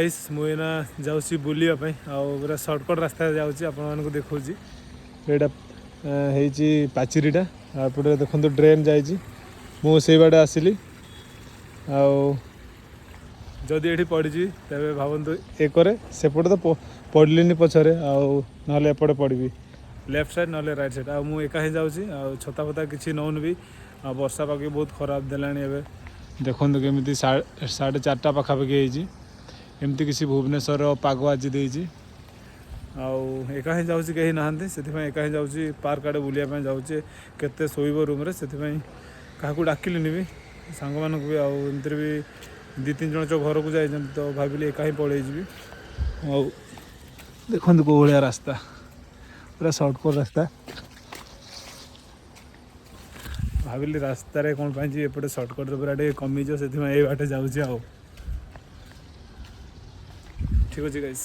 Guys मुना जाऊँगी बुलापी पूरा shortcut रास्ता जाऊँगी आपको देखा यहाँ पाचेरीटा आपटे देखो ड्रेन जाइए मुझे बाटे आसली जदि ये पड़ी तेज भावतु एकरे सेपटे तो पड़िली पछरे ना एपटे पड़ी लेफ्ट साइड ना राइट साइड आउ एका ही जाऊँगी छता फता किसी नौन भी वर्षा पाग बहुत खराब देलानी एवं देखो केमी 4:30 पाखापाखि एमती किसी भुवनेश्वर पाग आज देजी एका ही जाऊँगी कहीं नहांती से एका ही जाऊँगी पार्क आड़े बुलायापी जाऊँचे केते शोब रूम्रे से क्या डाकिली भी सांग मानक भी आमती भी 2-3 जन जो घर को जाए तो भाविली एका ही पड़े देखो कौ भाया रास्ता पूरा सर्टकट रास्ता भाविली रास्तार कौन पाई एपटे सर्टकट तो पूरा कमीज से बाटे जाऊँगी ठीक अच्छे गाइस।